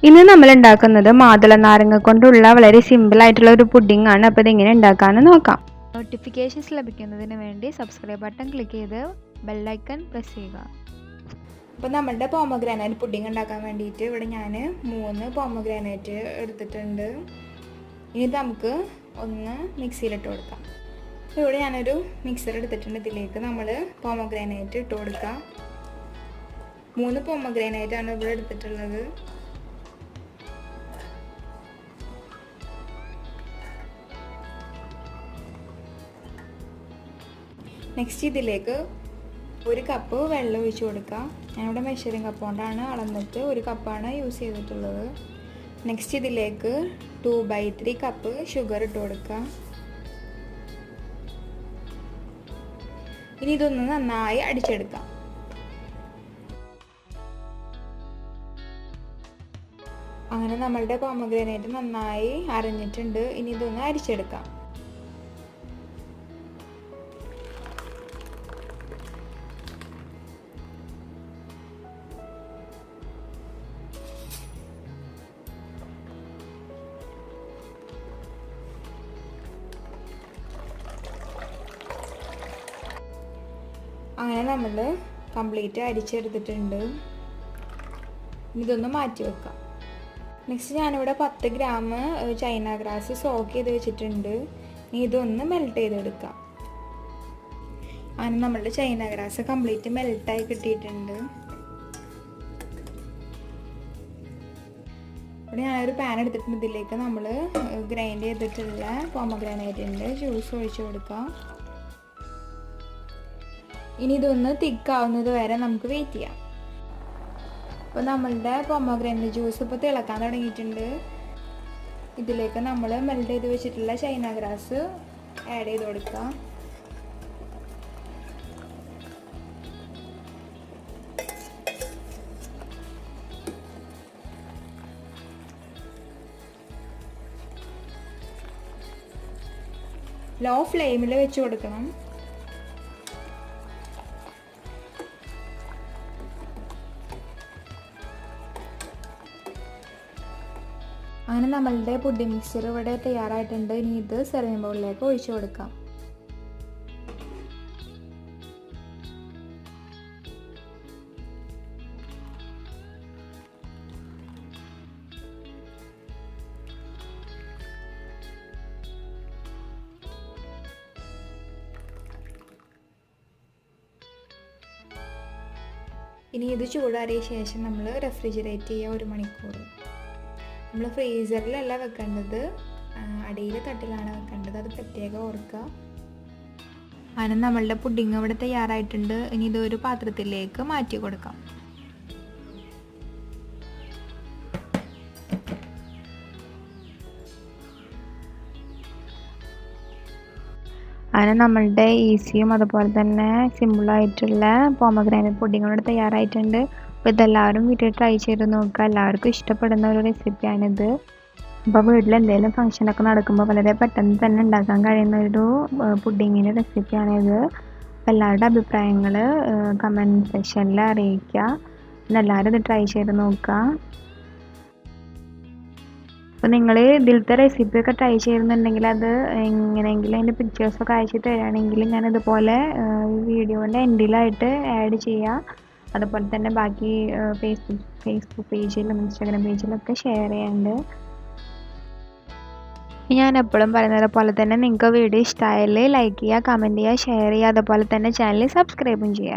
ഇന്ന് നമ്മൾ ഉണ്ടാക്കുന്നത് മാതള നാരങ്ങ കൊണ്ടുള്ള വളരെ സിമ്പിൾ ആയിട്ടുള്ള ഒരു പുഡിംഗ് ആണ്. അപ്പോൾ ഇതെങ്ങനെ ഉണ്ടാക്കാമെന്ന് നോക്കാം. നോട്ടിഫിക്കേഷൻസ് ലഭിക്കുന്നതിന് വേണ്ടി സബ്സ്ക്രൈബ് ബട്ടൺ ക്ലിക്ക് ചെയ്ത് ബെല്ലൈക്കൺ പ്രസ് ചെയ്യുക. അപ്പോൾ നമ്മുടെ പോമഗ്രാനൈറ്റ് പുഡിംഗ് ഉണ്ടാക്കാൻ വേണ്ടിയിട്ട് ഇവിടെ ഞാൻ 3 പോമഗ്രാനൈറ്റ് എടുത്തിട്ടുണ്ട്. ഇനി നമുക്ക് ഒന്ന് മിക്സിയിലിട്ട് കൊടുക്കാം. അപ്പോൾ ഇവിടെ ഞാനൊരു മിക്സർ എടുത്തിട്ടുണ്ട്. ഇതിലേക്ക് നമ്മൾ പോമഗ്രാനൈറ്റ് ഇട്ട് കൊടുക്കാം. 3 പോമഗ്രാനൈറ്റ് ആണ് ഇവിടെ എടുത്തിട്ടുള്ളത്. നെക്സ്റ്റ് ഇതിലേക്ക് 1 കപ്പ് വെള്ളം ഒഴിച്ച് കൊടുക്കാം. ഞാനിവിടെ മെഷറിംഗ് കപ്പ് കൊണ്ടാണ് അളന്നിട്ട് 1 കപ്പാണ് യൂസ് ചെയ്തിട്ടുള്ളത്. നെക്സ്റ്റ് ഇതിലേക്ക് 2/3 കപ്പ് ഷുഗർ ഇട്ട് കൊടുക്കാം. ഇനി ഇതൊന്ന് നന്നായി അടിച്ചെടുക്കാം. അങ്ങനെ നമ്മളുടെ പോമഗ്രാനൈറ്റ് നന്നായി അരഞ്ഞിട്ടുണ്ട്. ഇനി ഇതൊന്ന് അരിച്ചെടുക്കാം. അങ്ങനെ നമ്മൾ കംപ്ലീറ്റ് അരിച്ചെടുത്തിട്ടുണ്ട്. ഇതൊന്ന് മാറ്റി വെക്കാം. നെക്സ്റ്റ് ഞാനിവിടെ 10 ഗ്രാം ചൈനാഗ്രാസ് സോക്ക് ചെയ്ത് വെച്ചിട്ടുണ്ട്. ഇനി ഇതൊന്ന് മെൽറ്റ് ചെയ്തെടുക്കാം. അങ്ങനെ നമ്മളുടെ ചൈനാഗ്രാസ് കംപ്ലീറ്റ് മെൽറ്റായി കിട്ടിയിട്ടുണ്ട്. ഇവിടെ ഞാനൊരു പാൻ എടുത്തിട്ടുണ്ട്. ഇതിലേക്ക് നമ്മൾ ഗ്രൈൻഡ് ചെയ്തിട്ടുള്ള പോമഗ്രാനൈറ്റിൻ്റെ ജ്യൂസ് ഒഴിച്ച് കൊടുക്കാം. ഇനി ഇതൊന്ന് തിക്കാവുന്നത് വരെ നമുക്ക് വെയിറ്റ് ചെയ്യാം. അപ്പോൾ നമ്മളുടെ പോമഗ്രാനൈറ്റ് ജ്യൂസ് ഇപ്പോൾ തിളക്കാൻ തുടങ്ങിയിട്ടുണ്ട്. ഇതിലേക്ക് നമ്മൾ മെൽറ്റ് ചെയ്ത് വെച്ചിട്ടുള്ള ചൈനാഗ്രാസ് ആഡ് ചെയ്ത് കൊടുക്കാം. ലോ ഫ്ലെയിമിൽ വെച്ച് കൊടുക്കണം. അങ്ങനെ നമ്മളുടെ പുഡിംഗ് മിക്സ്ചർ ഇവിടെ തയ്യാറായിട്ടുണ്ട്. ഇനി ഇത് സെർവിംഗ് ബൗളിലേക്ക് ഒഴിച്ചു കൊടുക്കാം. ഇനി ഇത് ചൂടാറിയ ശേഷം നമ്മൾ റെഫ്രിജറേറ്റ് ചെയ്യുക 1 മണിക്കൂർ. നമ്മൾ ഫ്രീസറിലല്ല വെക്കേണ്ടത്, അടിയിലെ തട്ടിലാണ് വെക്കേണ്ടത്. അത് പ്രത്യേകം ഓർക്കുക. അങ്ങനെ നമ്മളുടെ പുഡിംഗ് ഇവിടെ തയ്യാറായിട്ടുണ്ട്. ഇനി ഇതൊരു പാത്രത്തിലേക്ക് മാറ്റി കൊടുക്കാം. അങ്ങനെ നമ്മളുടെ ഈസിയും അതുപോലെ തന്നെ സിമ്പിളായിട്ടുള്ള പോമഗ്രാനൈറ്റ് പുഡിംഗ് ഇവിടെ തയ്യാറായിട്ടുണ്ട്. അപ്പോൾ ഇതെല്ലാവരും വീട്ടിൽ ട്രൈ ചെയ്ത് നോക്കുക. എല്ലാവർക്കും ഇഷ്ടപ്പെടുന്ന ഒരു റെസിപ്പിയാണിത്. അപ്പോൾ വീട്ടിൽ എന്തെങ്കിലും ഫംഗ്ഷനൊക്കെ നടക്കുമ്പോൾ വളരെ പെട്ടെന്ന് തന്നെ ഉണ്ടാക്കാൻ കഴിയുന്ന ഒരു പുഡിങ്ങിൻ്റെ റെസിപ്പിയാണിത്. അപ്പോൾ എല്ലാവരുടെ അഭിപ്രായങ്ങൾ കമൻറ്റ് സെക്ഷനിൽ അറിയിക്കുക. പിന്നെ എല്ലാവരും ഇത് ട്രൈ ചെയ്ത് നോക്കുക. അപ്പോൾ നിങ്ങൾ ഇതിലത്തെ റെസിപ്പിയൊക്കെ ട്രൈ ചെയ്യുന്നുണ്ടെങ്കിൽ അത് എങ്ങനെയെങ്കിലും അതിൻ്റെ പിക്ചേഴ്സൊക്കെ അയച്ചു തരികയാണെങ്കിൽ ഞാൻ ഇതുപോലെ വീഡിയോൻ്റെ എൻഡിലായിട്ട് ആഡ് ചെയ്യാം. അതുപോലെ തന്നെ ബാക്കി ഫേസ്ബുക്ക് പേജിലും ഇൻസ്റ്റാഗ്രാം പേജിലൊക്കെ ഷെയർ ചെയ്യാറുണ്ട്. ഞാൻ എപ്പോഴും പറയുന്നത് പോലെ തന്നെ നിങ്ങൾക്ക് വീഡിയോ ഇഷ്ടമായാൽ ലൈക്ക് ചെയ്യുക, കമൻറ്റ് ചെയ്യുക, ഷെയർ ചെയ്യുക. അതുപോലെ തന്നെ ചാനൽ സബ്സ്ക്രൈബും ചെയ്യുക.